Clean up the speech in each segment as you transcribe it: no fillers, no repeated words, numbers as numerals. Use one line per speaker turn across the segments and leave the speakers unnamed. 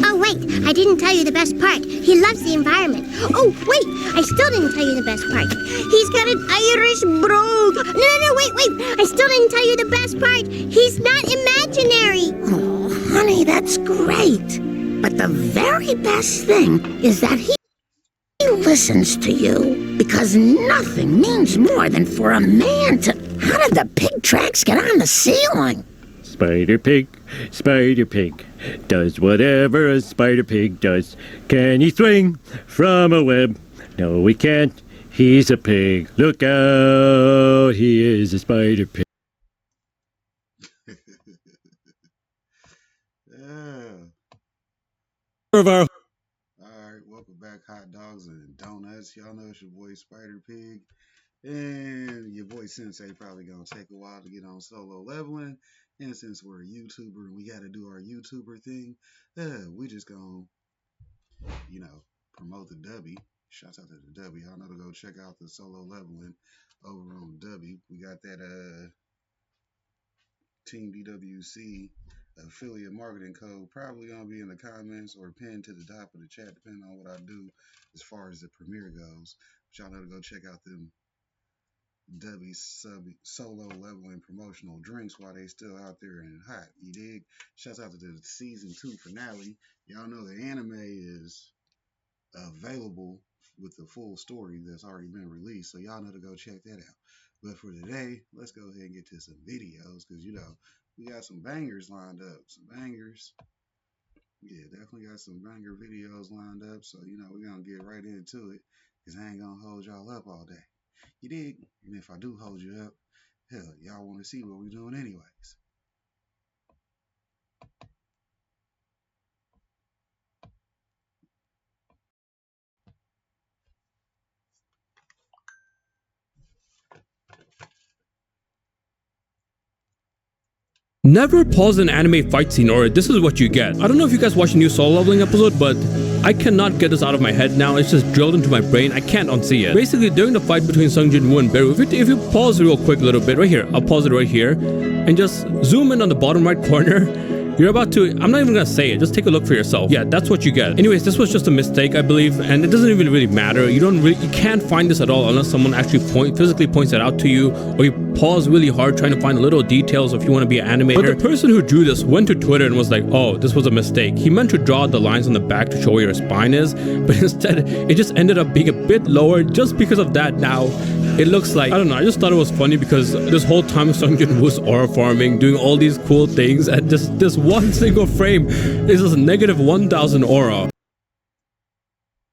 Oh, wait, I didn't tell you the best part. He loves the environment. Oh, wait, I still didn't tell you the best part. He's got an Irish brogue. No, wait, I still didn't tell you the best part. He's not imaginary.
Oh, honey, that's great. But the very best thing is that he listens to you, because nothing means more than for a man to... How did the pig tracks get on the ceiling?
Spider Pig does whatever a spider pig does. Can he swing from a web? No, he can't. He's a pig. Look out, he is a spider pig.
Alright, welcome back, hot dogs and donuts. Y'all know it's your boy Spider Pig. And your boy Sensei probably gonna take a while to get on solo leveling. And since we're a YouTuber and we gotta do our YouTuber thing, we just gonna, promote the W. Shouts out to the W. Y'all know to go check out the solo leveling over on W. We got that Team DWC affiliate marketing code probably gonna be in the comments or pinned to the top of the chat, depending on what I do as far as the premiere goes. But y'all know to go check out them W solo leveling promotional drinks while they still out there and hot. You dig? Shouts out to the season 2 finale. Y'all know the anime is available with the full story that's already been released, so y'all know to go check that out. But for today, let's go ahead and get to some videos, because we got some bangers lined up. Some bangers. Yeah, definitely got some banger videos lined up, so we're gonna get right into it, because I ain't gonna hold y'all up all day. You dig? And if I do hold you up, hell, y'all want to see what we're doing anyways.
Never pause an anime fight scene or this is what you get. I don't know if you guys watched a new solo leveling episode, but I cannot get this out of my head now. It's just drilled into my brain. I can't unsee it. Basically, during the fight between Sung Jin-woo and Beru, if you pause real quick a little bit right here, I'll pause it right here and just zoom in on the bottom right corner. You're about to, I'm not even gonna say it, just take a look for yourself. Yeah, that's what you get. Anyways, this was just a mistake, I believe, and it doesn't even really matter. You can't find this at all unless someone actually physically points it out to you, or you pause really hard trying to find little details if you want to be an animator. But the person who drew this went to Twitter and was like, oh, this was a mistake. He meant to draw the lines on the back to show where your spine is, but instead it just ended up being a bit lower just because of that. Now it looks like, I don't know, I just thought it was funny because this whole time Sung Jin was aura farming, doing all these cool things, and this one single frame is just negative 1,000 aura.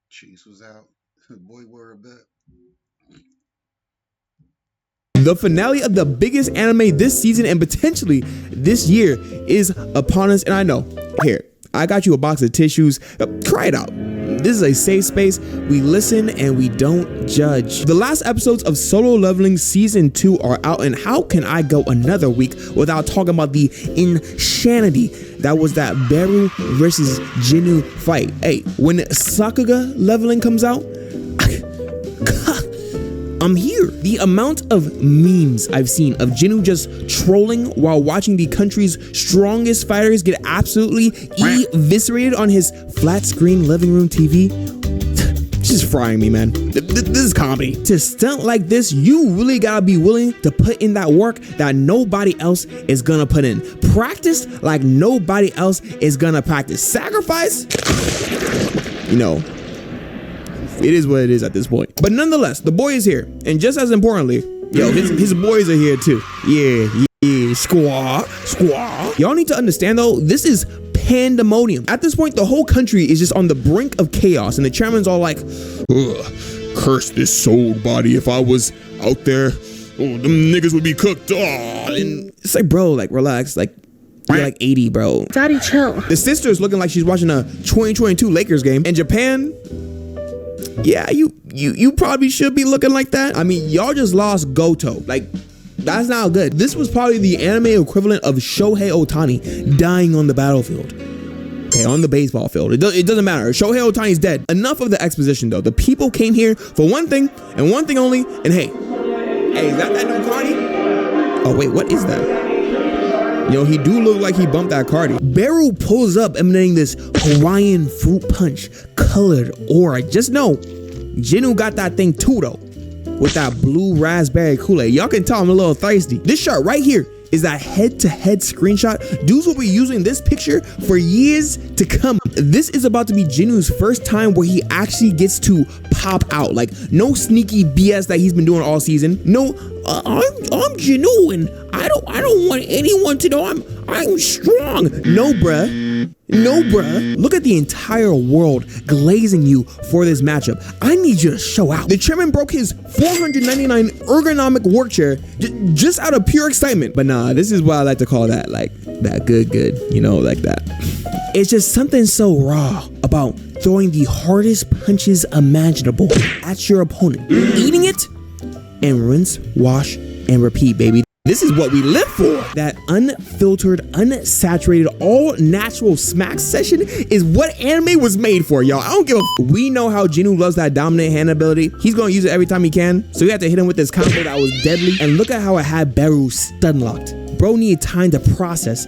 Cheese was out. Boy, we're a bit.
The finale of the biggest anime this season and potentially this year is upon us, and I know, here, I got you a box of tissues. Try it out. This is a safe space. We listen and we don't judge. The last episodes of Solo Leveling Season 2 are out, and how can I go another week without talking about the insanity that was that Beru versus Jinnu fight? Hey, when Sakuga leveling comes out, I'm here. The amount of memes I've seen of Jinnu just trolling while watching the country's strongest fighters get absolutely eviscerated on his flat screen living room TV, just frying me, man. This is comedy. To stunt like this, you really gotta be willing to put in that work that nobody else is gonna put in. Practice like nobody else is gonna practice. Sacrifice? It is what it is at this point. But nonetheless, the boy is here. And just as importantly, his boys are here too. Yeah, squaw. Y'all need to understand though, this is pandemonium. At this point, the whole country is just on the brink of chaos. And the chairman's all like, ugh, curse this soul body. If I was out there, them niggas would be cooked. And it's like, bro, like relax. Like, you're like 80, bro.
Daddy, chill.
The sister is looking like she's watching a 2022 Lakers game. In Japan, yeah, you probably should be looking like that. I mean, y'all just lost Goto. Like, that's not good. This was probably the anime equivalent of Shohei Ohtani dying on the battlefield. Okay, on the baseball field. It doesn't matter. Shohei Ohtani's dead. Enough of the exposition, though. The people came here for one thing and one thing only. And hey, is that new Cardi? Oh, wait, what is that? You know, he do look like he bumped that Cardi. Beru pulls up, emanating this Hawaiian fruit punch colored aura. Just know, Jinwoo got that thing too though, with that blue raspberry Kool-Aid. Y'all can tell I'm a little thirsty. This shot right here is that head-to-head screenshot. Dudes will be using this picture for years to come. This is about to be Jinwoo's first time where he actually gets to pop out. Like, no sneaky BS that he's been doing all season. No, I'm Jinwoo and I don't want anyone to know I'm strong. No, bruh. No, bruh. Look at the entire world glazing you for this matchup. I need you to show out. The chairman broke his $499 ergonomic work chair just out of pure excitement. But nah, this is what I like to call that, like that good, you know, like that. It's just something so raw about throwing the hardest punches imaginable at your opponent, eating it, and rinse, wash, and repeat, baby. This is what we live for. That unfiltered, unsaturated, all natural smack session is what anime was made for, y'all. I don't give a We know how Jinwoo loves that dominant hand ability. He's gonna use it every time he can. So we have to hit him with this combo that was deadly. And look at how it had Beru stun locked. Bro needed time to process.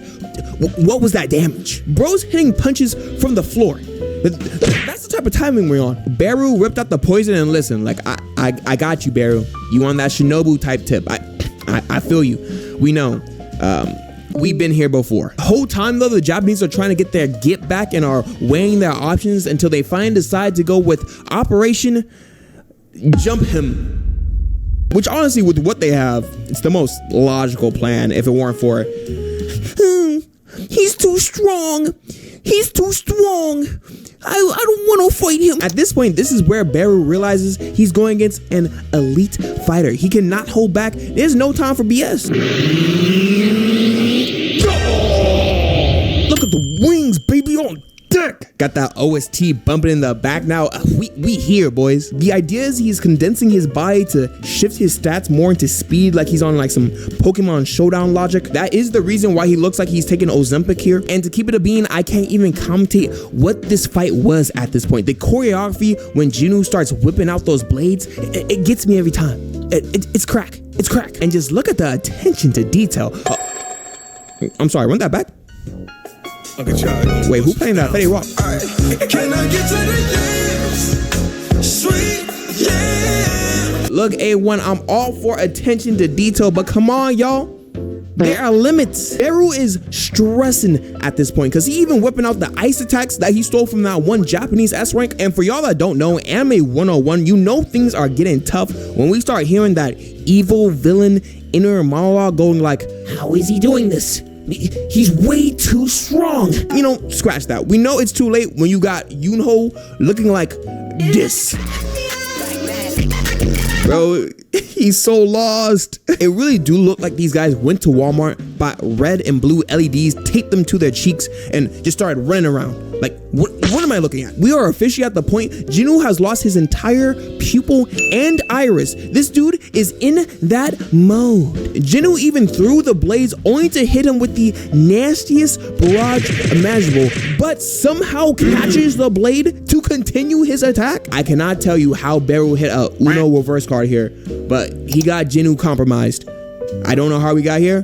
What was that damage? Bro's hitting punches from the floor. That's the type of timing we're on. Beru ripped out the poison and listen, like, I got you, Beru. You on that Shinobu type tip. I feel you. We know. We've been here before. The whole time though, the Japanese are trying to get their get back and are weighing their options until they finally decide to go with Operation Jump Him. Which honestly, with what they have, it's the most logical plan if it weren't for he's too strong. He's too strong. I don't want to fight him. At this point, this is where Beru realizes he's going against an elite fighter. He cannot hold back. There's no time for BS. Look at the wings, baby, on deck. Got that OST bumping in the back now. We here, boys. The idea is he's condensing his body to shift his stats more into speed, like he's on like some Pokemon Showdown logic. That is the reason why he looks like he's taking Ozempic here. And to keep it a bean, I can't even commentate what this fight was at this point. The choreography when Jinwoo starts whipping out those blades, it gets me every time. It's crack. It's crack. And just look at the attention to detail. I'm sorry, run that back. Wait, who playing that Fetty Walk?
Can I get to the dance? Sweet, yeah.
Look, A1, I'm all for attention to detail, but come on, y'all. There are limits. Beru is stressing at this point because he even whipping out the ice attacks that he stole from that one Japanese S rank. And for y'all that don't know, Anime 101, you know things are getting tough when we start hearing that evil villain inner monologue going like, how is he doing this? He's way too strong. You know, scratch that. We know it's too late when you got Yoonho looking like this. Bro, he's so lost. It really do look like these guys went to Walmart, bought red and blue LEDs, taped them to their cheeks, and just started running around. Like, what am I looking at? We are officially at the point Jinwoo has lost his entire pupil and iris. This dude is in that mode. Jinwoo even threw the blades only to hit him with the nastiest barrage imaginable, but somehow catches the blade to continue his attack. I cannot tell you how Beru hit a Uno reverse card here, but he got Jinwoo compromised. I don't know how we got here,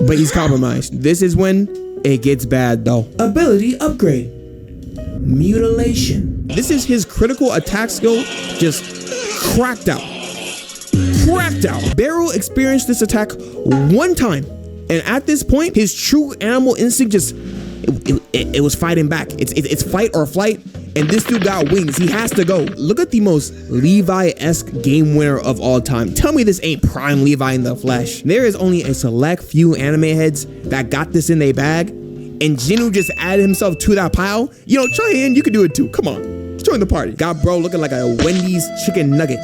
but he's compromised. This is when it gets bad though. Ability upgrade. Mutilation. This is his critical attack skill just cracked out. Cracked out. Beru experienced this attack one time, and at this point, his true animal instinct just it was fighting back. It's fight or flight, and this dude got wings. He has to go. Look at the most Levi-esque game winner of all time. Tell me this ain't prime Levi in the flesh. There is only a select few anime heads that got this in their bag, and Jinwoo just added himself to that pile. You know, try in, you can do it too. Come on, join the party. Got bro looking like a Wendy's chicken nugget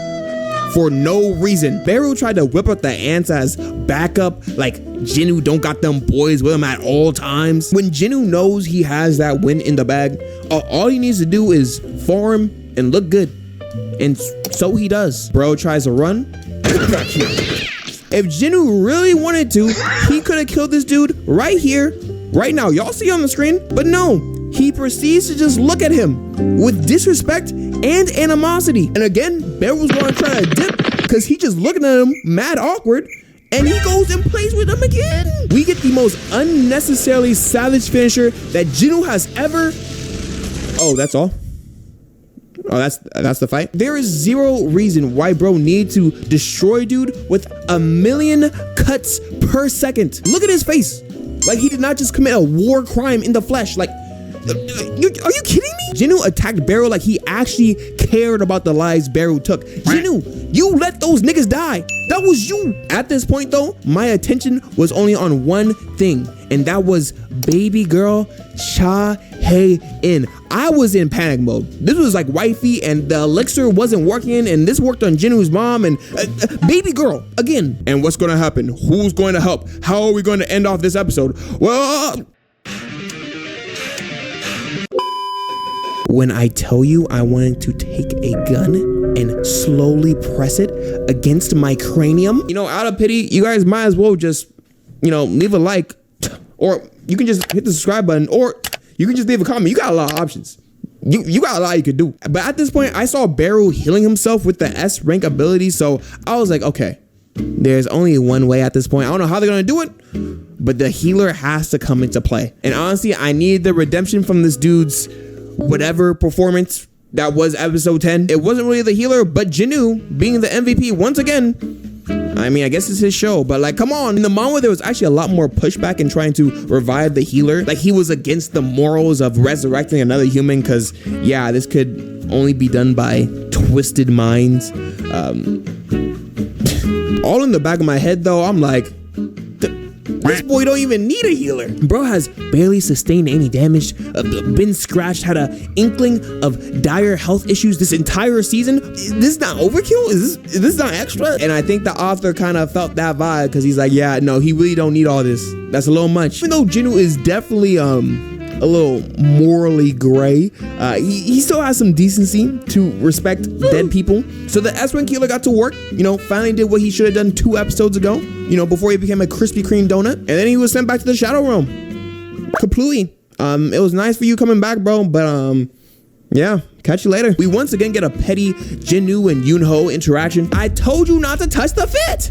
for no reason. Beru tried to whip up the ants as backup, like Jinwoo don't got them boys with him at all times. When Jinwoo knows he has that win in the bag, all he needs to do is farm and look good. And so he does. Bro tries to run. If Jinwoo really wanted to, he could have killed this dude right here, right now. Y'all see on the screen? But no, he proceeds to just look at him with disrespect and animosity. And again, Beru's going to try to dip because he just looking at him mad awkward. and he goes and plays with him again. We get the most unnecessarily savage finisher that Jinwoo has ever. Oh, that's all? Oh, that's the fight? There is zero reason why bro need to destroy dude with 1,000,000 cuts per second. Look at his face. Like he did not just commit a war crime in the flesh. Like, are you kidding me? Jinwoo attacked Barrow like he actually cared about the lives Barrow took. Jinwoo, you let those niggas die. That was you. At this point though, my attention was only on one thing, and that was baby girl Cha Hae-in. I was in panic mode. This was like wifey, and the elixir wasn't working, and this worked on Jinwoo's mom, and baby girl again. And what's gonna happen? Who's going to help? How are we going to end off this episode? Well, when I tell you I wanted to take a gun and slowly press it against my cranium, you know, out of pity, you guys might as well just, you know, leave a like, or you can just hit the subscribe button, or you can just leave a comment. You got a lot of options. You got a lot you could do. But at this point, I saw Barrow healing himself with the S rank ability, so I was like, okay, there's only one way at this point. I don't know how they're gonna do it, but the healer has to come into play. And honestly, I need the redemption from this dude's whatever performance that was episode 10. It wasn't really the healer, but Jinwoo being the MVP once again. I mean, I guess it's his show, but like, come on. In the manga, there was actually a lot more pushback in trying to revive the healer. Like he was against the morals of resurrecting another human, because yeah, this could only be done by twisted minds. All in the back of my head though, I'm like, this boy don't even need a healer. Bro has barely sustained any damage, been scratched, had an inkling of dire health issues this entire season. Is this not overkill? Is this not extra? And I think the author kind of felt that vibe, because he's like, yeah, no, he really don't need all this. That's a little much. Even though Jinwoo is definitely a little morally gray, he still has some decency to respect dead people. So the S-Rank healer got to work, you know, finally did what he should have done 2 episodes ago, you know, before he became a Krispy Kreme donut, and then he was sent back to the Shadow Realm. Completely. It was nice for you coming back, bro, but yeah, catch you later. We once again get a petty Jinwoo and Yoonho interaction. I told you not to touch the fit.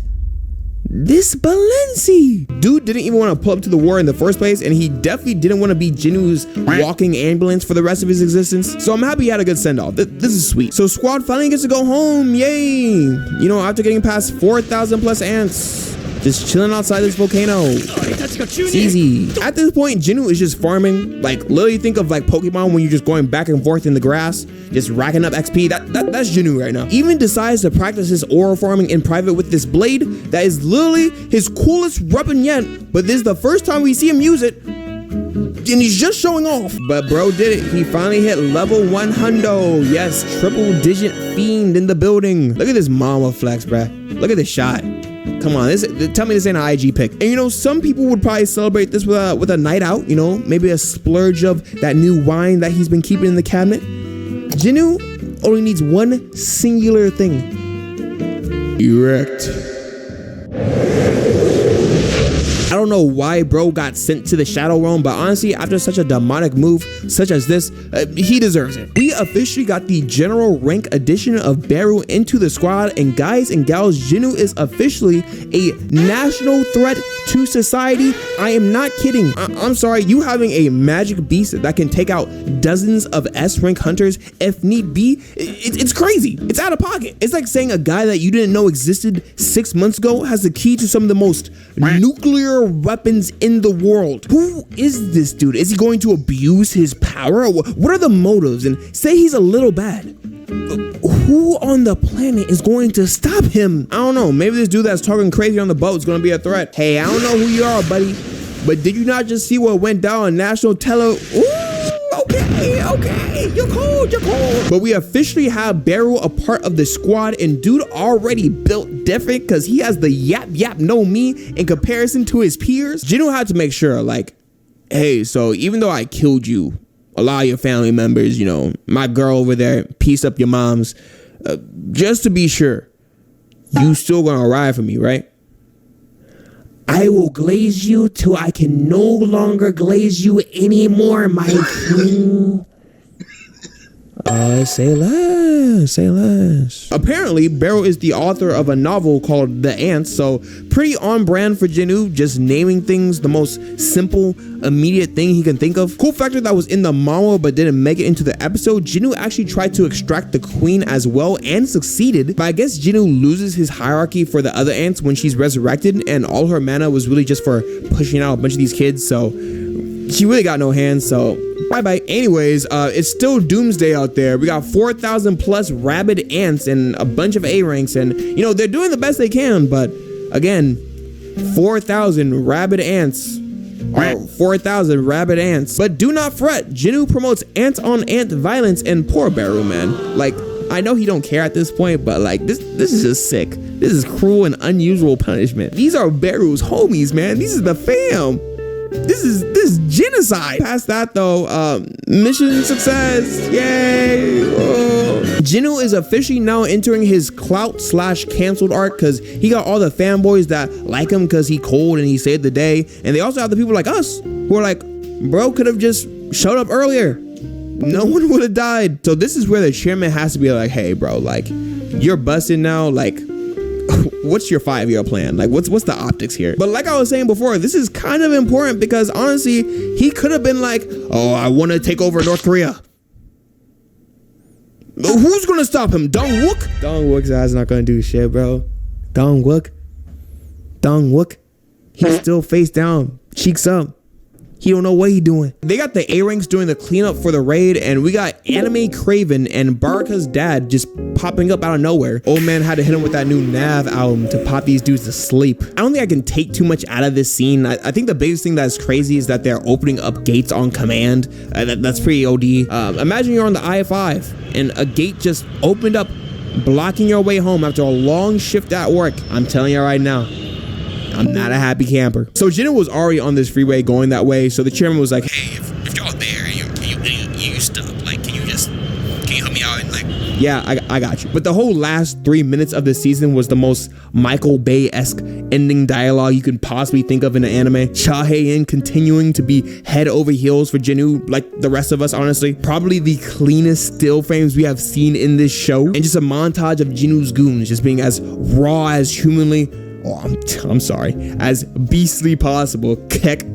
This Balenci dude didn't even want to pull up to the war in the first place, and he definitely didn't want to be Jinwoo's walking ambulance for the rest of his existence. So I'm happy he had a good send-off. This is sweet. So squad finally gets to go home. Yay! You know, after getting past 4,000 plus ants, just chilling outside this volcano. It's easy. At this point, Jinwoo is just farming. Like, literally think of like Pokemon when you're just going back and forth in the grass, just racking up XP. That's Jinwoo right now. Even decides to practice his aura farming in private with this blade that is literally his coolest weapon yet. But this is the first time we see him use it, and he's just showing off. But bro did it. He finally hit level 100. Yes, triple digit fiend in the building. Look at this mama flex, bruh. Look at this shot. Come on, tell me this ain't an IG pick. And you know, some people would probably celebrate this with a night out, you know, maybe a splurge of that new wine that he's been keeping in the cabinet. Jinwoo only needs one singular thing. Erect. I don't know why bro got sent to the Shadow Realm, but honestly, after such a demonic move such as this, he deserves it. We officially got the general rank addition of Barrow into the squad, and guys and gals, Jinwoo is officially a national threat to society. I am not kidding. I'm sorry, you having a magic beast that can take out dozens of S rank hunters if need be, it's crazy. It's out of pocket. It's like saying a guy that you didn't know existed 6 months ago has the key to some of the most nuclear weapons in the world. Who is this dude? Is he going to abuse his power? What are the motives? And say he's a little bad, who on the planet is going to stop him? I don't know. Maybe this dude that's talking crazy on the boat is going to be a threat. Hey, I don't know who you are, buddy, but did you not just see what went down on national tele? Ooh, okay, you're cold. But we officially have Barrow a part of the squad, and dude already built different because he has the yap no me in comparison to his peers. Jinwoo had to make sure, like, hey, so even though I killed you, a lot of your family members, you know, my girl over there, piece up your moms, just to be sure, you still gonna ride for me, right? I will glaze you till I can no longer glaze you anymore, my king. Say less, say less. Apparently, Barrow is the author of a novel called The Ants, so pretty on brand for Jinwoo, just naming things the most simple, immediate thing he can think of. Cool factor that was in the manga but didn't make it into the episode, Jinwoo actually tried to extract the queen as well and succeeded, but I guess Jinwoo loses his hierarchy for the other ants when she's resurrected, and all her mana was really just for pushing out a bunch of these kids, so she really got no hands, so bye-bye. Anyways, it's still doomsday out there. We got 4,000 plus rabid ants and a bunch of A ranks, and you know, they're doing the best they can, but again, 4,000 rabid ants. 4,000 rabid ants. But do not fret, Jinwoo promotes ant-on-ant violence, and poor Barrow, man. Like, I know he don't care at this point, but like, this is just sick. This is cruel and unusual punishment. These are Barrow's homies, man. These is the fam. This is genocide. Past that though, mission success. Yay. Jinwoo is officially now entering his clout/canceled arc because he got all the fanboys that like him because he cold and he saved the day, and they also have the people like us who are like, bro could have just showed up earlier, no one would have died. So this is where the chairman has to be like, hey bro, like, you're busted now, like, what's your 5-year plan? Like, what's the optics here? But like I was saying before, this is kind of important because honestly, he could have been like, oh, I want to take over North Korea. Who's gonna stop him? Dong-wook? Dong-wook's ass not gonna do shit, bro. Dong-wook. He's still face down, cheeks up. He don't know what he doing. They got the A-ranks doing the cleanup for the raid, and we got Anime Craven and Baraka's dad just popping up out of nowhere. Old man had to hit him with that new Nav album to pop these dudes to sleep. I don't think I can take too much out of this scene. I think the biggest thing that's crazy is that they're opening up gates on command. That's pretty OD. Imagine you're on the I-5 and a gate just opened up, blocking your way home after a long shift at work. I'm telling you right now, I'm not a happy camper. So Jinwoo was already on this freeway going that way, so the chairman was like, hey, if y'all there, you stuck, like, can you help me out? And like, yeah, I got you. But the whole last 3 minutes of the season was the most Michael Bay-esque ending dialogue you can possibly think of in an anime. Cha Hae-in continuing to be head over heels for Jinwoo, like the rest of us, honestly. Probably the cleanest still frames we have seen in this show, and just a montage of Jinwoo's goons just being as raw as humanly, I'm sorry, as beastly possible. Keck.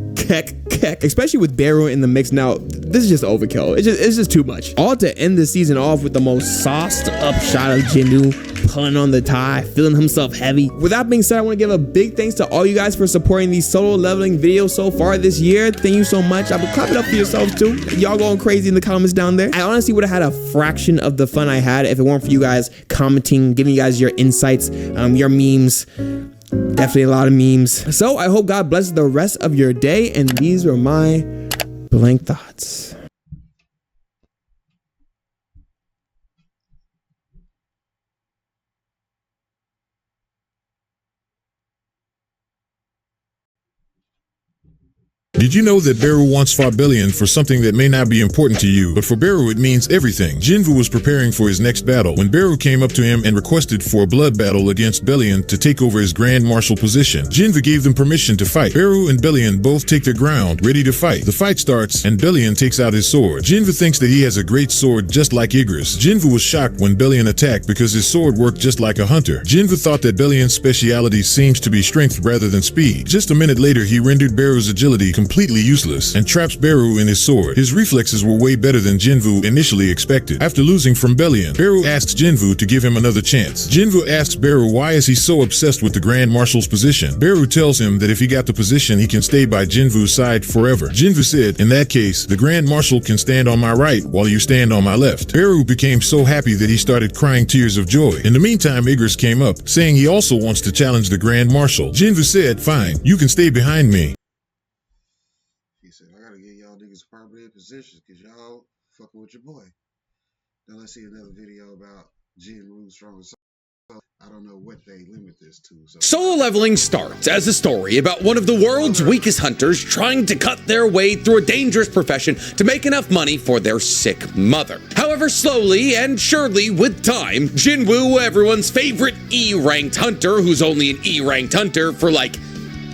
Especially with Barrow in the mix now, this is just overkill. It's just too much. All to end the season off with the most sauced up shot of Jinwoo pulling on the tie, feeling himself heavy. With that being said, I want to give a big thanks to all you guys for supporting these solo leveling videos so far this year. Thank you so much. I would clap it up for yourselves too. Y'all going crazy in the comments down there. I honestly would have had a fraction of the fun I had if it weren't for you guys commenting, giving you guys your insights, your memes. Definitely a lot of memes. So I hope God blesses the rest of your day, and these were my blank thoughts.
Did you know that Barrow once fought Bellion for something that may not be important to you, but for Barrow it means everything? Jinwoo was preparing for his next battle when Barrow came up to him and requested for a blood battle against Bellion to take over his Grand Marshal position. Jinwoo gave them permission to fight. Barrow and Bellion both take their ground, ready to fight. The fight starts and Bellion takes out his sword. Jinwoo thinks that he has a great sword just like Igris. Jinwoo was shocked when Bellion attacked because his sword worked just like a hunter. Jinwoo thought that Bellion's speciality seems to be strength rather than speed. Just a minute later, he rendered Barrow's agility completely useless and traps Barrow in his sword. His reflexes were way better than Jinwoo initially expected. After losing from Bellion, Barrow asks Jinwoo to give him another chance. Jinwoo asks Barrow why is he so obsessed with the Grand Marshal's position. Barrow tells him that if he got the position, he can stay by Jinwoo's side forever. Jinwoo said, in that case, the Grand Marshal can stand on my right while you stand on my left. Barrow became so happy that he started crying tears of joy. In the meantime, Igris came up, saying he also wants to challenge the Grand Marshal. Jinwoo said, fine, you can stay behind me.
He said, I gotta get y'all niggas appropriate positions because y'all fucking with your boy. Now let's see another video about Jinwoo's strong. I don't know what they limit this to.
Solo Leveling starts as a story about one of the world's weakest hunters trying to cut their way through a dangerous profession to make enough money for their sick mother. However, slowly and surely with time, Jinwoo, everyone's favorite E-ranked hunter, who's only an E-ranked hunter for like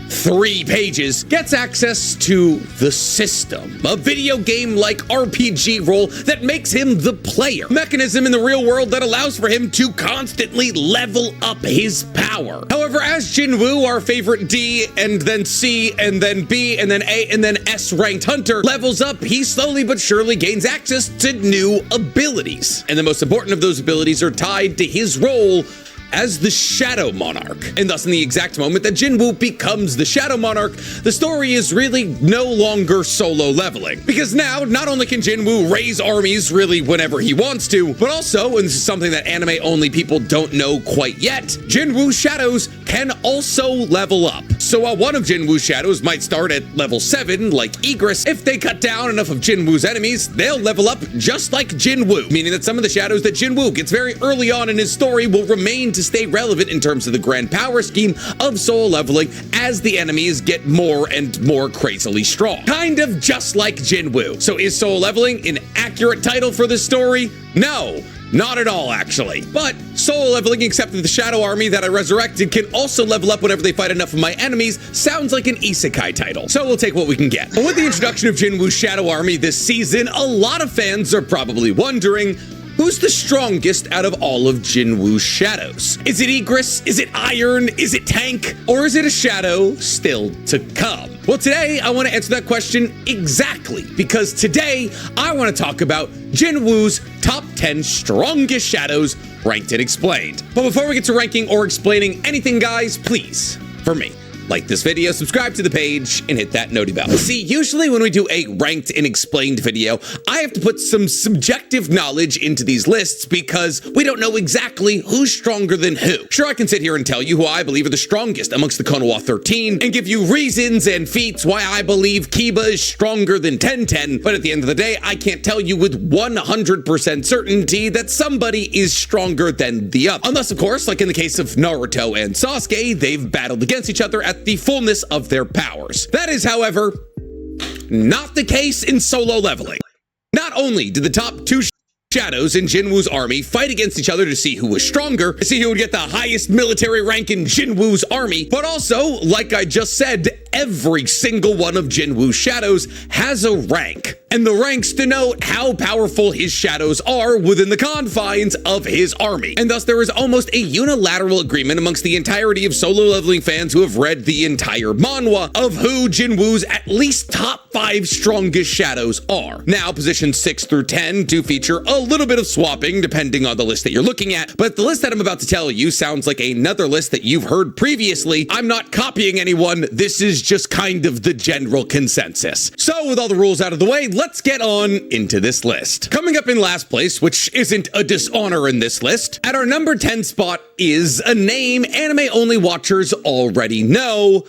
3 pages, gets access to the system, a video game-like RPG role that makes him the player, mechanism in the real world that allows for him to constantly level up his power. However, as Jinwoo, our favorite D and then C and then B and then A and then S ranked hunter, levels up, he slowly but surely gains access to new abilities. And the most important of those abilities are tied to his role as the Shadow Monarch. And thus, in the exact moment that Jinwoo becomes the Shadow Monarch, the story is really no longer solo leveling. Because now, not only can Jinwoo raise armies really whenever he wants to, but also, and this is something that anime-only people don't know quite yet, Jinwoo's shadows can also level up. So while one of Jinwoo's shadows might start at level 7, like Igris, if they cut down enough of Jinwoo's enemies, they'll level up just like Jinwoo, meaning that some of the shadows that Jinwoo gets very early on in his story will remain to stay relevant in terms of the grand power scheme of solo leveling as the enemies get more and more crazily strong. Kind of just like Jinwoo. So is solo leveling an accurate title for this story? No. Not at all, actually. But solo leveling, except that the shadow army that I resurrected can also level up whenever they fight enough of my enemies, sounds like an isekai title. So we'll take what we can get. But with the introduction of Jinwoo's shadow army this season, a lot of fans are probably wondering, who's the strongest out of all of Jinwoo's shadows? Is it Igris? Is it Iron? Is it Tank? Or is it a shadow still to come? Well, today I want to answer that question exactly, because today I want to talk about Jinwoo's top 10 strongest shadows, ranked and explained. But before we get to ranking or explaining anything, guys, please, for me, like this video, subscribe to the page, and hit that noti bell. See, usually when we do a ranked and explained video, I have to put some subjective knowledge into these lists because we don't know exactly who's stronger than who. Sure, I can sit here and tell you who I believe are the strongest amongst the Konoha 13 and give you reasons and feats why I believe Kiba is stronger than Tenten, but at the end of the day, I can't tell you with 100% certainty that somebody is stronger than the other. Unless, of course, like in the case of Naruto and Sasuke, they've battled against each other at the fullness of their powers. That is, however, not the case in solo leveling. Not only did the top 2 shadows in Jinwoo's army fight against each other to see who was stronger, to see who would get the highest military rank in Jinwoo's army, but also, like I just said, every single one of Jinwoo's shadows has a rank. And the ranks denote how powerful his shadows are within the confines of his army. And thus there is almost a unilateral agreement amongst the entirety of solo leveling fans who have read the entire manhwa of who Jinwoo's at least top 5 strongest shadows are. Now, positions 6 through 10 do feature a little bit of swapping depending on the list that you're looking at, but the list that I'm about to tell you sounds like another list that you've heard previously. I'm not copying anyone. This is just kind of the general consensus. So with all the rules out of the way, let's get on into this list. Coming up in last place, which isn't a dishonor in this list, at our number 10 spot is a name anime-only watchers already know,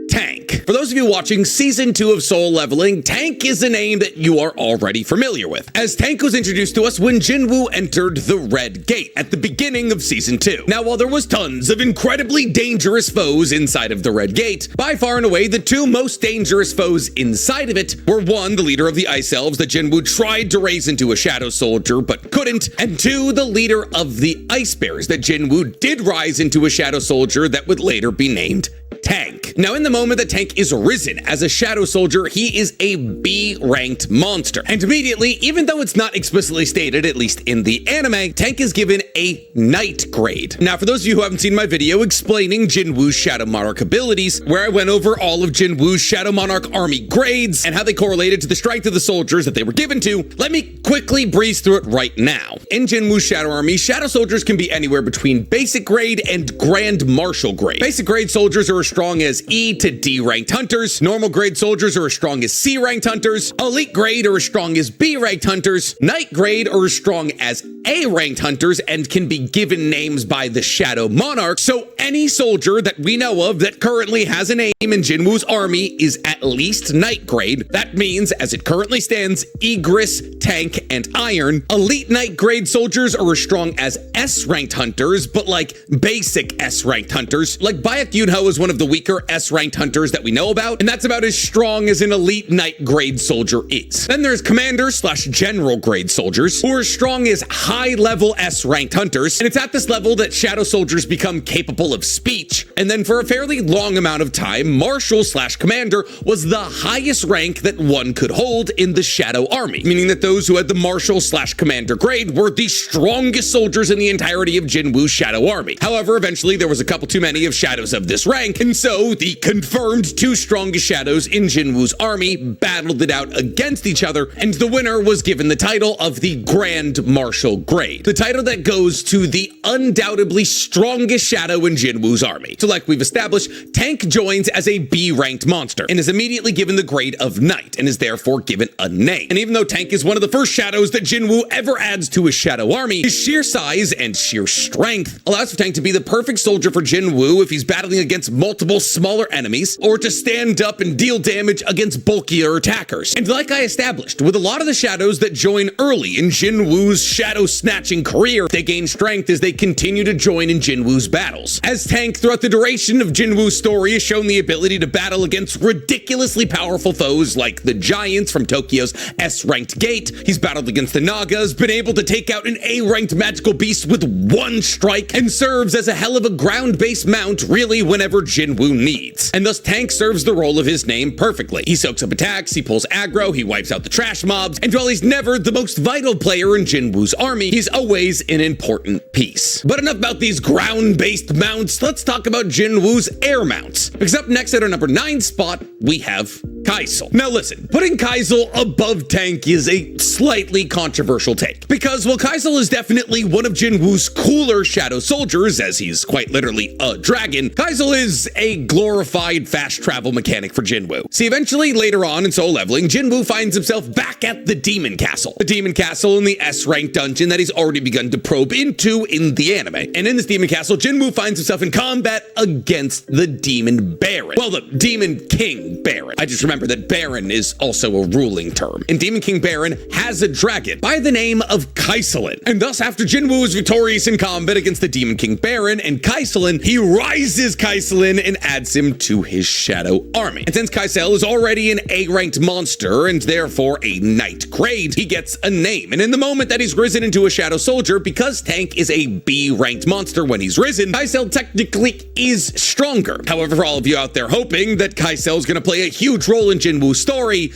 Tank. For those of you watching Season 2 of Soul Leveling, Tank is a name that you are already familiar with, as Tank was introduced to us when Jinwoo entered the Red Gate at the beginning of Season 2. Now, while there was tons of incredibly dangerous foes inside of the Red Gate, by far and away, the 2 most dangerous foes inside of it were 1, the leader of the Ice Elves that Jinwoo tried to raise into a Shadow Soldier but couldn't, and 2, the leader of the Ice Bears that Jinwoo did rise into a Shadow Soldier that would later be named Tank. Now, in the moment that Tank is risen as a Shadow Soldier, he is a B-ranked monster. And immediately, even though it's not explicitly stated, at least in the anime, Tank is given a Knight grade. Now, for those of you who haven't seen my video explaining Jinwoo's Shadow Monarch abilities, where I went over all of Jinwoo's Shadow Monarch army grades and how they correlated to the strength of the soldiers that they were given to, let me quickly breeze through it right now. In Jinwoo's Shadow Army, Shadow Soldiers can be anywhere between Basic Grade and Grand Marshal Grade. Basic Grade soldiers are as strong as E to D ranked hunters. Normal grade soldiers are as strong as C ranked hunters. Elite grade are as strong as B ranked hunters. Knight grade are as strong as A ranked hunters and can be given names by the Shadow Monarch. So any soldier that we know of that currently has a name in Jinwoo's army is at least Knight grade. That means, as it currently stands, Igris, Tank, and Iron. Elite Knight grade soldiers are as strong as S ranked hunters, but like basic S ranked hunters. Like Baek Yunho is one of the weaker S-ranked hunters that we know about, and that's about as strong as an elite Knight grade soldier is. Then there's commander/general grade soldiers, who are as strong as high-level S-ranked hunters, and it's at this level that shadow soldiers become capable of speech. And then for a fairly long amount of time, Marshal/Commander was the highest rank that one could hold in the Shadow Army, meaning that those who had the Marshal/Commander grade were the strongest soldiers in the entirety of Jinwoo's Shadow Army. However, eventually there was a couple too many of shadows of this rank, and so the confirmed two strongest shadows in Jinwoo's army battled it out against each other, and the winner was given the title of the Grand Marshal grade, the title that goes to the undoubtedly strongest shadow in Jinwoo's army. So like we've established, Tank joins as a B-ranked monster and is immediately given the grade of Knight and is therefore given a name. And even though Tank is one of the first shadows that Jinwoo ever adds to his shadow army, his sheer size and sheer strength allows for Tank to be the perfect soldier for Jinwoo if he's battling against multiple smaller enemies, or to stand up and deal damage against bulkier attackers. And like I established, with a lot of the shadows that join early in Jinwoo's shadow snatching career, they gain strength as they continue to join in Jinwoo's battles. As Tank, throughout the duration of Jinwoo's story, has shown the ability to battle against ridiculously powerful foes like the Giants from Tokyo's S-ranked gate. He's battled against the Nagas, been able to take out an A-ranked magical beast with one strike, and serves as a hell of a ground-based mount really whenever Jinwoo needs. And thus Tank serves the role of his name perfectly. He soaks up attacks, he pulls aggro, he wipes out the trash mobs, and while he's never the most vital player in Jinwoo's army, he's always an important piece. But enough about these ground-based mounts, let's talk about Jinwoo's air mounts. Because up next at our number 9 spot, we have Kaisel. Now listen, putting Kaisel above Tank is a slightly controversial take, because while Kaisel is definitely one of Jinwoo's cooler shadow soldiers, as he's quite literally a dragon, Kaisel is a glorified fast travel mechanic for Jinwoo. See, eventually later on in solo leveling, Jinwoo finds himself back at the Demon Castle. The Demon Castle in the S-rank dungeon that he's already begun to probe into in the anime. And in this Demon Castle, Jinwoo finds himself in combat against the Demon Baron. Well, the Demon King Baron. I just remember that Baron is also a ruling term. And Demon King Baron has a dragon by the name of Kaiselin. And thus, after Jinwoo is victorious in combat against the Demon King Baron and Kaiselin, he rises Kaiselin and adds him to his shadow army. And since Kaisel is already an A-ranked monster and therefore a Knight grade, he gets a name. And in the moment that he's risen into a shadow soldier, because Tank is a B-ranked monster when he's risen, Kaisel technically is stronger. However, for all of you out there hoping that Kaisel is going to play a huge role in Jinwoo's story,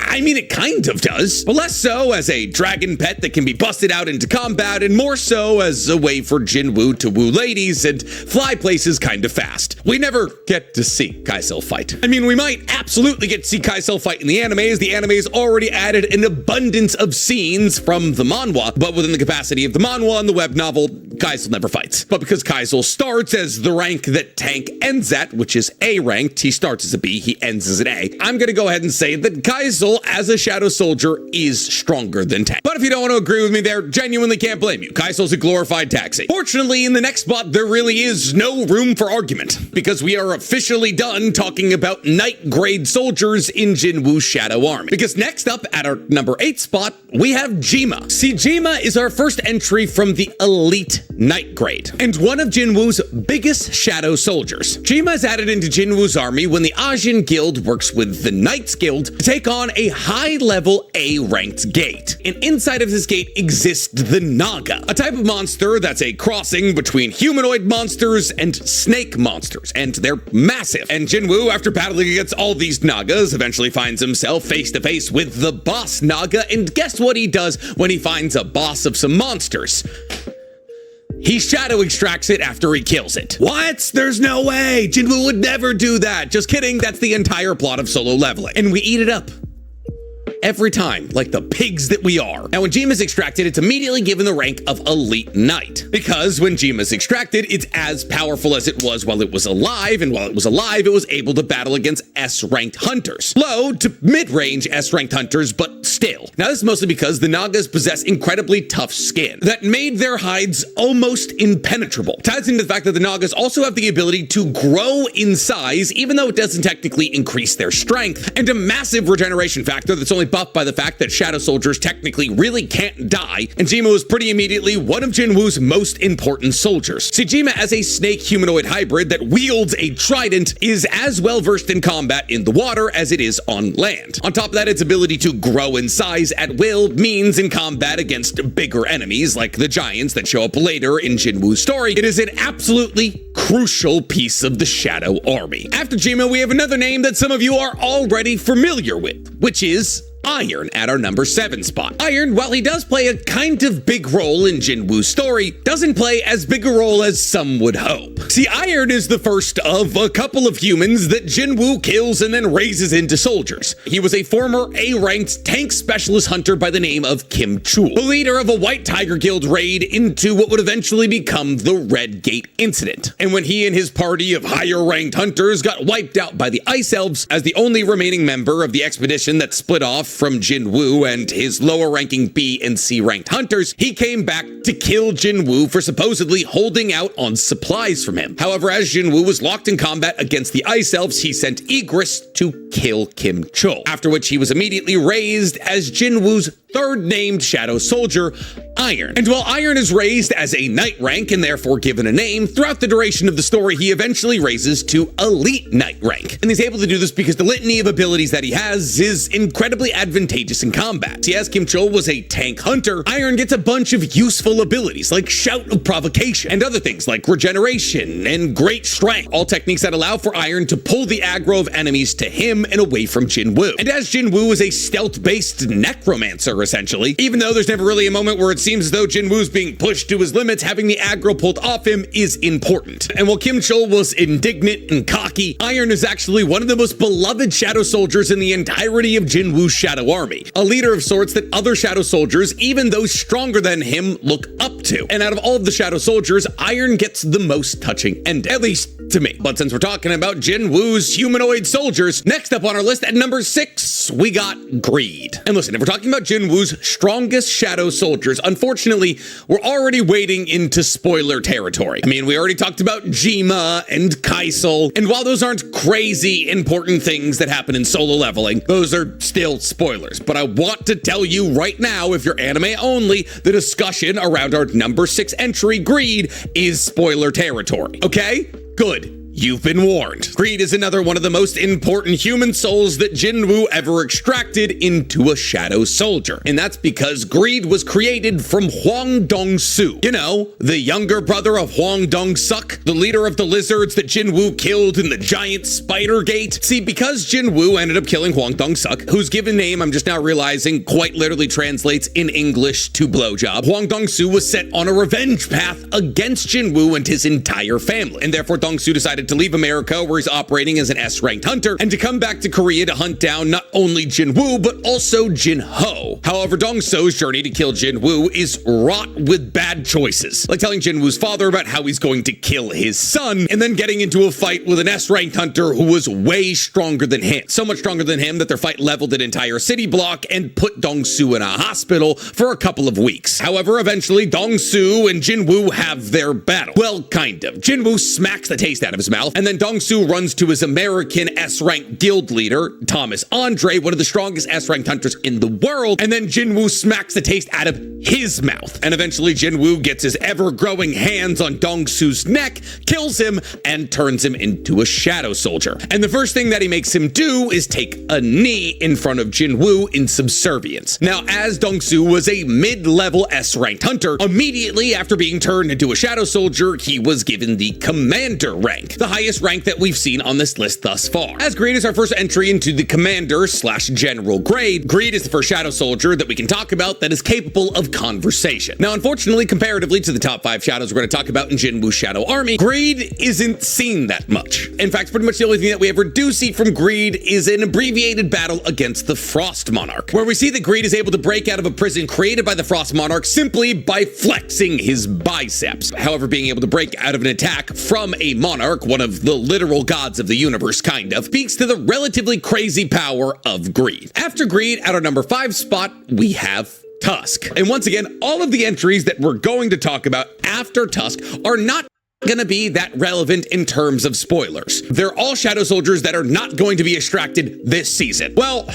I mean, it kind of does, but less so as a dragon pet that can be busted out into combat, and more so as a way for Jinwoo to woo ladies and fly places kind of fast. We never get to see Kaisel fight. I mean, we might absolutely get to see Kaisel fight in the anime, as the anime has already added an abundance of scenes from the manhwa, but within the capacity of the manhwa and the web novel, Kaisel never fights. But because Kaisel starts as the rank that Tank ends at, which is A-ranked, he starts as a B, he ends as an A, I'm gonna go ahead and say that Kaisel as a shadow soldier is stronger than Tank. But if you don't want to agree with me there, genuinely can't blame you. Kaisel's a glorified taxi. Fortunately, in the next spot, there really is no room for argument, because we are officially done talking about Knight grade soldiers in Jinwoo's shadow army. Because next up at our number 8 spot, we have Jima. See, Jima is our first entry from the elite Knight grade, and one of Jinwoo's biggest shadow soldiers. Jima is added into Jinwoo's army when the Ajin Guild works with the Knights Guild to take on a high-level A-ranked gate. And inside of this gate exists the Naga, a type of monster that's a crossing between humanoid monsters and snake monsters, and they're massive. And Jinwoo, after battling against all these Nagas, eventually finds himself face-to-face with the boss Naga, and guess what he does when he finds a boss of some monsters? He shadow extracts it after he kills it. What? There's no way! Jinwoo would never do that! Just kidding, that's the entire plot of solo leveling. And we eat it up. Every time, like the pigs that we are. Now, when Jima's extracted, it's immediately given the rank of Elite Knight. Because when Jima's extracted, it's as powerful as it was while it was alive, and while it was alive, it was able to battle against S-ranked hunters. Low to mid-range S-ranked hunters, but still. Now, this is mostly because the Nagas possess incredibly tough skin that made their hides almost impenetrable. Ties into the fact that the Nagas also have the ability to grow in size, even though it doesn't technically increase their strength, and a massive regeneration factor that's only buffed by the fact that Shadow Soldiers technically really can't die, and Jima was pretty immediately one of Jinwoo's most important soldiers. See, Jima, as a snake humanoid hybrid that wields a trident, is as well versed in combat in the water as it is on land. On top of that, its ability to grow in size at will means in combat against bigger enemies like the giants that show up later in Jinwoo's story, it is an absolutely crucial piece of the Shadow Army. After Jima, we have another name that some of you are already familiar with, which is Iron at our number 7 spot. Iron, while he does play a kind of big role in Jinwoo's story, doesn't play as big a role as some would hope. See, Iron is the first of a couple of humans that Jinwoo kills and then raises into soldiers. He was a former A-ranked tank specialist hunter by the name of Kim Chul, the leader of a White Tiger Guild raid into what would eventually become the Red Gate incident. And when he and his party of higher-ranked hunters got wiped out by the Ice Elves as the only remaining member of the expedition that split off from Jinwoo and his lower-ranking B and C-ranked hunters, he came back to kill Jinwoo for supposedly holding out on supplies from him. However, as Jinwoo was locked in combat against the Ice Elves, he sent Egress to kill Kim Chul, after which he was immediately raised as Jinwoo's third-named Shadow Soldier, Iron. And while Iron is raised as a Knight rank and therefore given a name, throughout the duration of the story, he eventually raises to Elite Knight rank. And he's able to do this because the litany of abilities that he has is incredibly advantageous in combat. See, as Kim Chul was a tank hunter, Iron gets a bunch of useful abilities like Shout of Provocation and other things like Regeneration and Great Strength, all techniques that allow for Iron to pull the aggro of enemies to him and away from Jinwoo. And as Jinwoo is a stealth-based necromancer, essentially, even though there's never really a moment where it seems as though Jinwoo's being pushed to his limits, having the aggro pulled off him is important. And while Kim Chul was indignant and cocky, Iron is actually one of the most beloved Shadow Soldiers in the entirety of Jinwoo's Shadow Army, a leader of sorts that other Shadow Soldiers, even those stronger than him, look up to. And out of all of the Shadow Soldiers, Iron gets the most touching end, at least to me. But since we're talking about Jinwoo's humanoid soldiers, next up on our list at number 6, we got Greed. And listen, if we're talking about Jinwoo's strongest Shadow Soldiers, unfortunately, we're already wading into spoiler territory. I mean, we already talked about Jima and Kaisel, and while those aren't crazy important things that happen in Solo Leveling, those are still spoilers. But I want to tell you right now, if you're anime only, the discussion around our number 6 entry, Greed, is spoiler territory. Okay? Good. You've been warned. Greed is another one of the most important human souls that Jinwoo ever extracted into a Shadow Soldier. And that's because Greed was created from Hwang Dong-soo. You know, the younger brother of Hwang Dong-suk, the leader of the lizards that Jinwoo killed in the giant spider gate. See, because Jinwoo ended up killing Hwang Dong-suk, whose given name I'm just now realizing quite literally translates in English to blowjob, Hwang Dong-soo was set on a revenge path against Jinwoo and his entire family. And therefore Dong-soo decided to leave America, where he's operating as an S-ranked hunter, and to come back to Korea to hunt down not only Jinwoo, but also Jin-ho. However, Dong-soo's journey to kill Jinwoo is wrought with bad choices, like telling Jinwoo's father about how he's going to kill his son, and then getting into a fight with an S-ranked hunter who was way stronger than him. So much stronger than him that their fight leveled an entire city block and put Dong-soo in a hospital for a couple of weeks. However, eventually, Dong-soo and Jinwoo have their battle. Well, kind of. Jinwoo smacks the taste out of his mouth, and then Dong-soo runs to his American S-ranked guild leader, Thomas Andre, one of the strongest S-ranked hunters in the world, and then Jinwoo smacks the taste out of his mouth. And eventually Jinwoo gets his ever-growing hands on Dong-soo's neck, kills him, and turns him into a Shadow Soldier. And the first thing that he makes him do is take a knee in front of Jinwoo in subservience. Now, as Dong-soo was a mid-level S-ranked hunter, immediately after being turned into a Shadow Soldier, he was given the Commander rank, the highest rank that we've seen on this list thus far. As Greed is our first entry into the Commander/General grade, Greed is the first Shadow Soldier that we can talk about that is capable of conversation. Now, unfortunately, comparatively to the top 5 Shadows we're going to talk about in Jinwoo's Shadow Army, Greed isn't seen that much. In fact, pretty much the only thing that we ever do see from Greed is an abbreviated battle against the Frost Monarch, where we see that Greed is able to break out of a prison created by the Frost Monarch simply by flexing his biceps. However, being able to break out of an attack from a monarch, one of the literal gods of the universe, kind of, speaks to the relatively crazy power of Greed. After Greed, at our number 5 spot, we have Tusk. And once again, all of the entries that we're going to talk about after Tusk are not going to be that relevant in terms of spoilers. They're all Shadow Soldiers that are not going to be extracted this season. Well,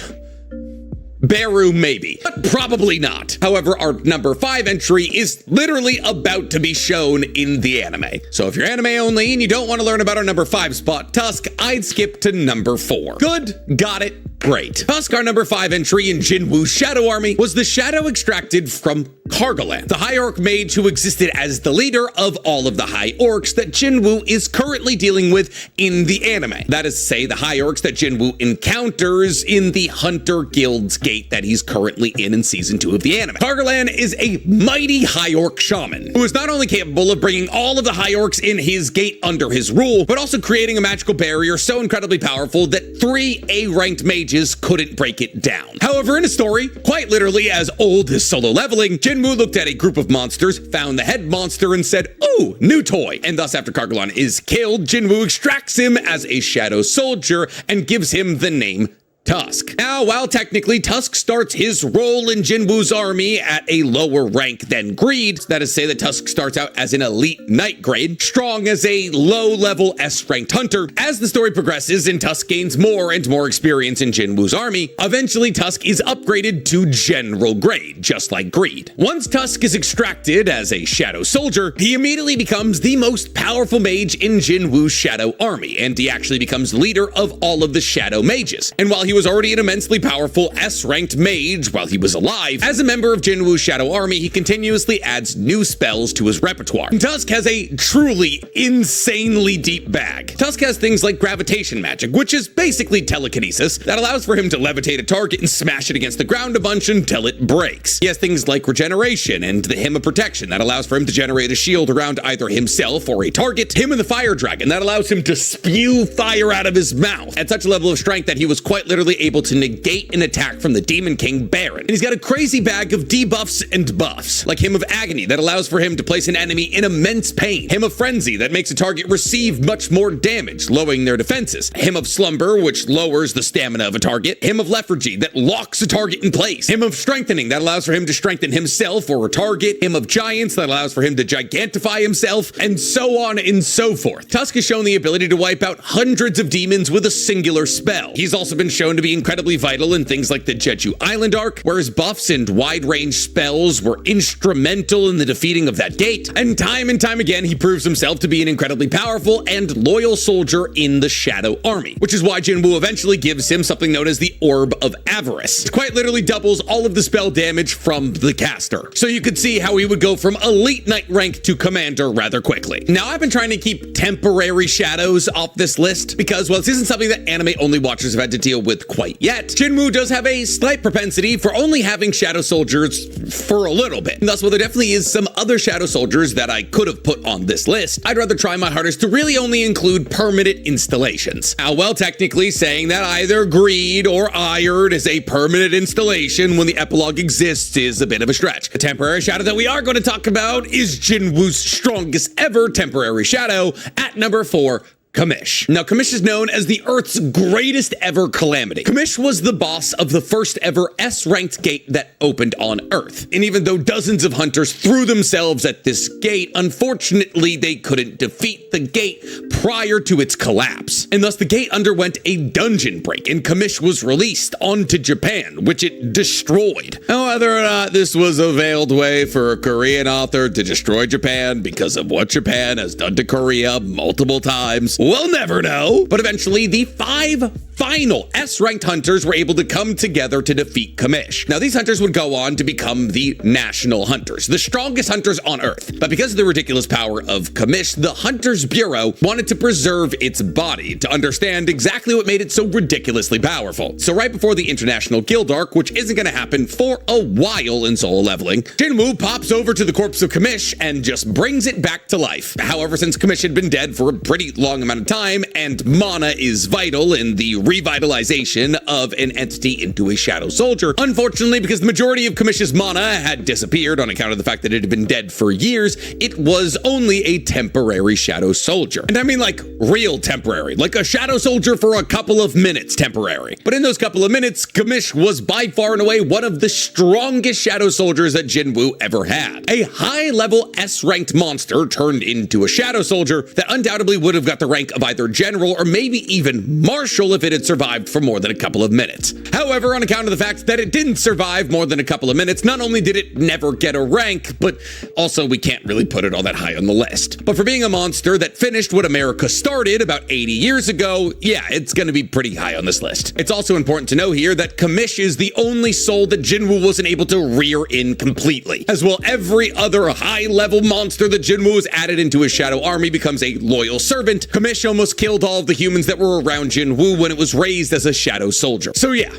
Beru maybe, but probably not. However, our number 5 entry is literally about to be shown in the anime. So if you're anime only and you don't want to learn about our number 5 spot, Tusk, I'd skip to number 4. Good, got it, great. Tusk, our number 5 entry in Jinwoo's Shadow Army, was the shadow extracted from Kargalan, the High Orc mage who existed as the leader of all of the High Orcs that Jinwoo is currently dealing with in the anime. That is to say, the High Orcs that Jinwoo encounters in the Hunter Guild's gate that he's currently in Season 2 of the anime. Kargalan is a mighty High Orc shaman who is not only capable of bringing all of the High Orcs in his gate under his rule, but also creating a magical barrier so incredibly powerful that 3 A-ranked mages couldn't break it down. However, in a story, quite literally as old as Solo Leveling, Jinwoo looked at a group of monsters, found the head monster, and said, "Ooh, new toy." And thus, after Kargalan is killed, Jinwoo extracts him as a shadow soldier and gives him the name Tusk. Now, while technically Tusk starts his role in Jinwoo's army at a lower rank than Greed, that is to say that Tusk starts out as an elite knight grade, strong as a low-level S-ranked hunter. As the story progresses and Tusk gains more and more experience in Jinwoo's army, eventually Tusk is upgraded to general grade, just like Greed. Once Tusk is extracted as a shadow soldier, he immediately becomes the most powerful mage in Jinwoo's shadow army, and he actually becomes leader of all of the shadow mages. And while he was already an immensely powerful S-ranked mage while he was alive, as a member of Jinwoo's shadow army, he continuously adds new spells to his repertoire. Tusk has a truly insanely deep bag. Tusk has things like gravitation magic, which is basically telekinesis, that allows for him to levitate a target and smash it against the ground a bunch until it breaks. He has things like regeneration and the Hymn of Protection, that allows for him to generate a shield around either himself or a target. Him and the Fire Dragon, that allows him to spew fire out of his mouth at such a level of strength that he was quite literally able to negate an attack from the Demon King Baron. And he's got a crazy bag of debuffs and buffs, like Hymn of Agony, that allows for him to place an enemy in immense pain. Hymn of Frenzy, that makes a target receive much more damage, lowering their defenses. Hymn of Slumber, which lowers the stamina of a target. Hymn of Lethargy, that locks a target in place. Hymn of Strengthening, that allows for him to strengthen himself or a target. Hymn of Giants, that allows for him to gigantify himself, and so on and so forth. Tusk has shown the ability to wipe out hundreds of demons with a singular spell. He's also been shown to be incredibly vital in things like the Jeju Island arc, where his buffs and wide-range spells were instrumental in the defeating of that gate. And time again, he proves himself to be an incredibly powerful and loyal soldier in the Shadow Army, which is why Jinwoo eventually gives him something known as the Orb of Avarice. It quite literally doubles all of the spell damage from the caster. So you could see how he would go from elite knight rank to commander rather quickly. Now, I've been trying to keep temporary shadows off this list because, well, this isn't something that anime-only watchers have had to deal with quite yet. Jinwoo does have a slight propensity for only having shadow soldiers for a little bit. And thus, while there definitely is some other shadow soldiers that I could have put on this list, I'd rather try my hardest to really only include permanent installations. Now, well, technically saying that either Greed or Iron is a permanent installation when the epilogue exists is a bit of a stretch. The temporary shadow that we are going to talk about is Jinwoo's strongest ever temporary shadow at number 4, Kamish. Now, Kamish is known as the Earth's greatest ever calamity. Kamish was the boss of the first ever S-ranked gate that opened on Earth. And even though dozens of hunters threw themselves at this gate, unfortunately, they couldn't defeat the gate prior to its collapse. And thus, the gate underwent a dungeon break, and Kamish was released onto Japan, which it destroyed. Now, whether or not this was a veiled way for a Korean author to destroy Japan because of what Japan has done to Korea multiple times, we'll never know. But eventually, the 5 final S-ranked hunters were able to come together to defeat Kamish. Now, these hunters would go on to become the national hunters, the strongest hunters on Earth. But because of the ridiculous power of Kamish, the Hunters Bureau wanted to preserve its body to understand exactly what made it so ridiculously powerful. So right before the International Guild arc, which isn't going to happen for a while in Solo Leveling, Jinwoo pops over to the corpse of Kamish and just brings it back to life. However, since Kamish had been dead for a pretty long amount of time, and mana is vital in the revitalization of an entity into a shadow soldier, unfortunately, because the majority of Kamish's mana had disappeared on account of the fact that it had been dead for years, it was only a temporary shadow soldier. And I mean like real temporary, like a shadow soldier for a couple of minutes temporary. But in those couple of minutes, Kamish was by far and away one of the strongest shadow soldiers that Jinwoo ever had. A high-level S-ranked monster turned into a shadow soldier that undoubtedly would have got the rank of either general or maybe even marshal if it had it survived for more than a couple of minutes. However, on account of the fact that it didn't survive more than a couple of minutes, not only did it never get a rank, but also we can't really put it all that high on the list. But for being a monster that finished what America started about 80 years ago, yeah, it's gonna be pretty high on this list. It's also important to know here that Kamish is the only soul that Jinwoo wasn't able to rear in completely. As well, every other high-level monster that Jinwoo has added into his shadow army becomes a loyal servant. Kamish almost killed all of the humans that were around Jinwoo when it was raised as a shadow soldier. So yeah,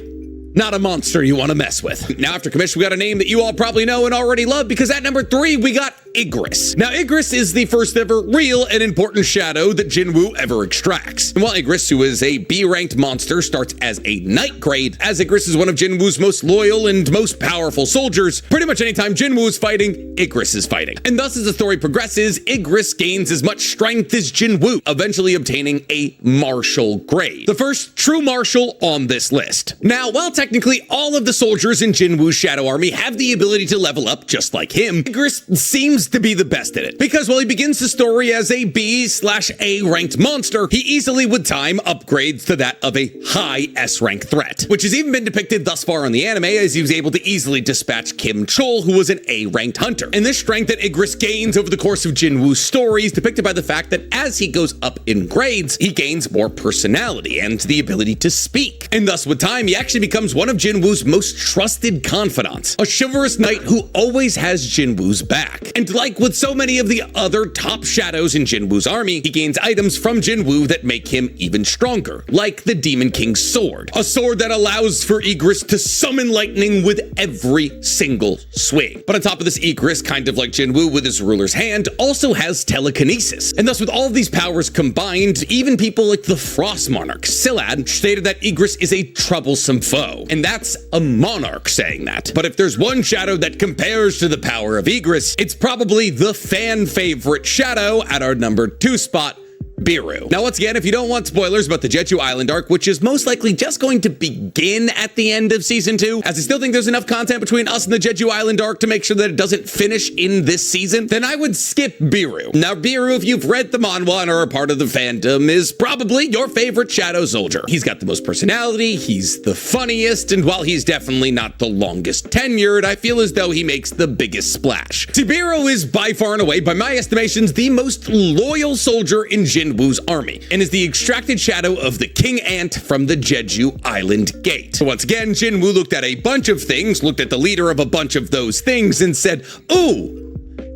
not a monster you want to mess with. Now, after Kamish, we got a name that you all probably know and already love, because at number 3, we got Igris. Now, Igris is the first ever real and important shadow that Jinwoo ever extracts. And while Igris, who is a B-ranked monster, starts as a night grade, as Igris is one of Jinwoo's most loyal and most powerful soldiers, pretty much anytime Jinwoo is fighting, Igris is fighting. And thus, as the story progresses, Igris gains as much strength as Jinwoo, eventually obtaining a martial grade. The first true martial on this list. Now, while technically all of the soldiers in Jinwoo's shadow army have the ability to level up just like him, Igris seems to be the best at it. Because while he begins the story as a B/A ranked monster, he easily with time upgrades to that of a high S rank threat, which has even been depicted thus far in the anime as he was able to easily dispatch Kim Chol, who was an A ranked hunter. And this strength that Igris gains over the course of Jinwoo's story is depicted by the fact that as he goes up in grades, he gains more personality and the ability to speak. And thus with time, he actually becomes one of Jinwoo's most trusted confidants, a chivalrous knight who always has Jinwoo's back. And like with so many of the other top shadows in Jinwoo's army, he gains items from Jinwoo that make him even stronger, like the Demon King's sword, a sword that allows for Igris to summon lightning with every single swing. But on top of this, Igris, kind of like Jinwoo with his ruler's hand, also has telekinesis. And thus with all of these powers combined, even people like the Frost Monarch, Silad, stated that Igris is a troublesome foe. And that's a monarch saying that. But if there's one shadow that compares to the power of Igris, it's probably the fan favorite shadow at our number 2 spot, Biru. Now, once again, if you don't want spoilers about the Jeju Island arc, which is most likely just going to begin at the end of season 2, as I still think there's enough content between us and the Jeju Island arc to make sure that it doesn't finish in this season, then I would skip Biru. Now, Biru, if you've read the manhwa and are a part of the fandom, is probably your favorite shadow soldier. He's got the most personality, he's the funniest, and while he's definitely not the longest tenured, I feel as though he makes the biggest splash. See, Biru is by far and away, by my estimations, the most loyal soldier in Jinwoo's army, and is the extracted shadow of the King Ant from the Jeju Island Gate. So once again, Jinwoo looked at a bunch of things, looked at the leader of a bunch of those things, and said, ooh,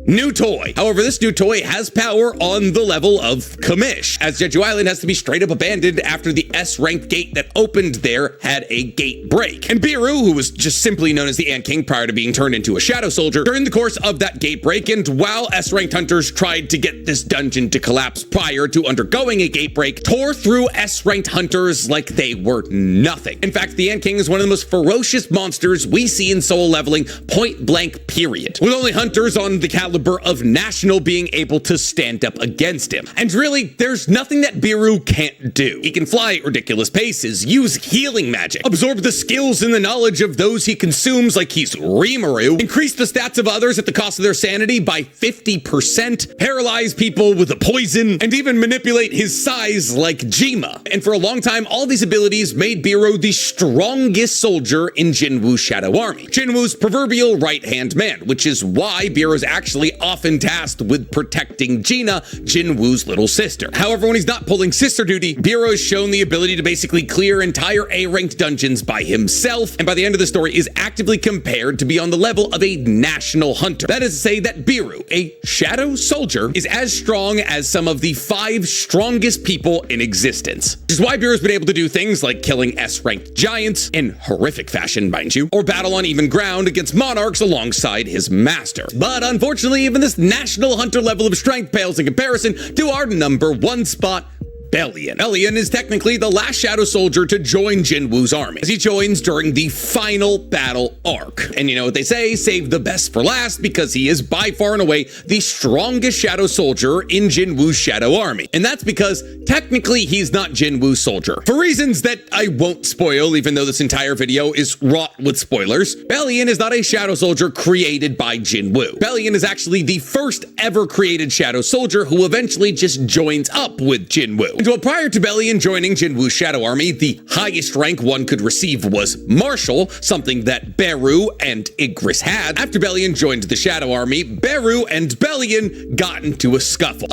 new toy. However, this new toy has power on the level of Kamish, as Jeju Island has to be straight up abandoned after the S-ranked gate that opened there had a gate break. And Biru, who was just simply known as the Ant King prior to being turned into a shadow soldier, during the course of that gate break, and while S-ranked hunters tried to get this dungeon to collapse prior to undergoing a gate break, tore through S-ranked hunters like they were nothing. In fact, the Ant King is one of the most ferocious monsters we see in soul leveling, point blank period, with only hunters on the caliber of National being able to stand up against him. And really, there's nothing that Biru can't do. He can fly at ridiculous paces, use healing magic, absorb the skills and the knowledge of those he consumes like he's Rimuru, increase the stats of others at the cost of their sanity by 50%, paralyze people with a poison, and even manipulate his size like Jima. And for a long time, all these abilities made Biru the strongest soldier in Jinwoo's shadow army, Jinwoo's proverbial right-hand man, which is why Biru is actually often tasked with protecting Gina, Jinwoo's little sister. However, when he's not pulling sister duty, Biru has shown the ability to basically clear entire A-ranked dungeons by himself, and by the end of the story is actively compared to be on the level of a national hunter. That is to say that Biru, a shadow soldier, is as strong as some of the 5 strongest people in existence. Which is why Biru's been able to do things like killing S-ranked giants, in horrific fashion, mind you, or battle on even ground against monarchs alongside his master. But unfortunately, even this national hunter level of strength pales in comparison to our number 1 spot, Bellion. Bellion is technically the last shadow soldier to join Jinwoo's army, as he joins during the final battle arc. And you know what they say, save the best for last, because he is by far and away the strongest shadow soldier in Jinwoo's shadow army. And that's because technically he's not Jinwoo's soldier. For reasons that I won't spoil, even though this entire video is wrought with spoilers, Bellion is not a shadow soldier created by Jinwoo. Bellion is actually the first ever created shadow soldier who eventually just joins up with Jinwoo. And while prior to Bellion joining Jinwoo's Shadow Army, the highest rank one could receive was Marshal, something that Beru and Igris had. After Bellion joined the Shadow Army, Beru and Bellion got into a scuffle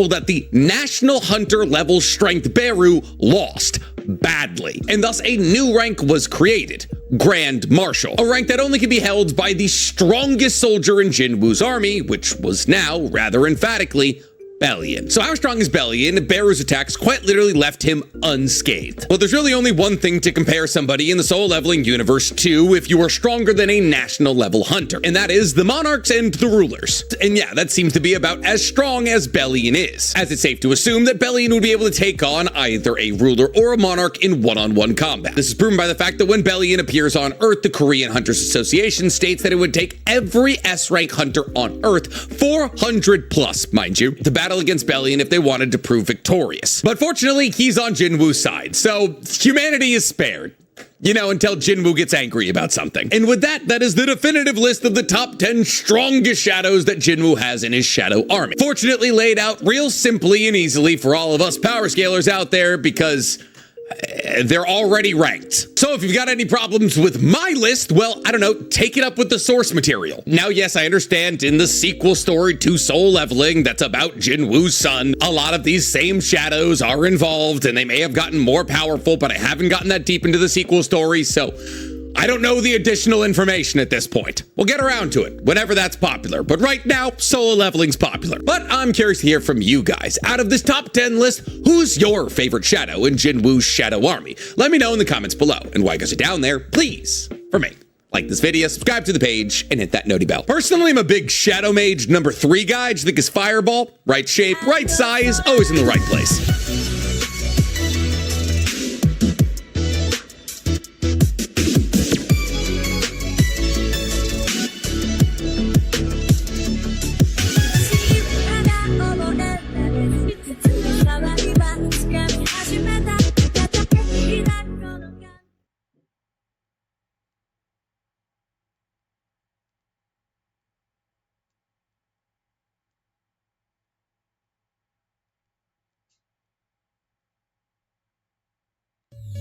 that the National Hunter level strength Beru lost badly, and thus a new rank was created, Grand Marshal, a rank that only could be held by the strongest soldier in Jinwoo's army, which was now, rather emphatically, Bellion. So how strong is Bellion? Beru's attacks quite literally left him unscathed. Well, there's really only one thing to compare somebody in the solo leveling universe to if you are stronger than a national level hunter, and that is the monarchs and the rulers. And yeah, that seems to be about as strong as Bellion is, as it's safe to assume that Bellion would be able to take on either a ruler or a monarch in one-on-one combat. This is proven by the fact that when Bellion appears on Earth, the Korean Hunters Association states that it would take every S-rank hunter on Earth, 400 plus, mind you, to battle against Bellion if they wanted to prove victorious. But fortunately, he's on Jinwoo's side, so humanity is spared. You know, until Jinwoo gets angry about something. And with that, that is the definitive list of the top 10 strongest shadows that Jinwoo has in his shadow army. Fortunately laid out real simply and easily for all of us power scalers out there because they're already ranked. So if you've got any problems with my list, well, I don't know, take it up with the source material. Now, yes, I understand in the sequel story to Soul Leveling that's about Jinwoo's son, a lot of these same shadows are involved and they may have gotten more powerful, but I haven't gotten that deep into the sequel story, so I don't know the additional information at this point. We'll get around to it whenever that's popular, but right now, solo leveling's popular. But I'm curious to hear from you guys. Out of this top 10 list, who's your favorite shadow in Jinwoo's Shadow Army? Let me know in the comments below. And while you guys are down there, please, for me, like this video, subscribe to the page, and hit that noti bell. Personally, I'm a big Shadow Mage number 3 guy. Just think his Fireball, right shape, right size, always in the right place.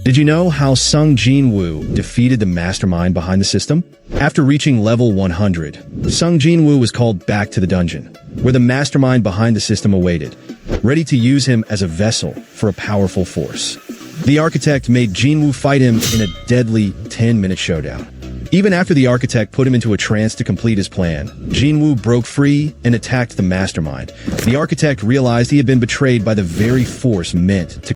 Did you know how Sung Jinwoo defeated the mastermind behind the system? After reaching level 100, Sung Jinwoo was called back to the dungeon, where the mastermind behind the system awaited, ready to use him as a vessel for a powerful force. The architect made Jinwoo fight him in a deadly 10-minute showdown. Even after the architect put him into a trance to complete his plan, Jinwoo broke free and attacked the mastermind. The architect realized he had been betrayed by the very force meant to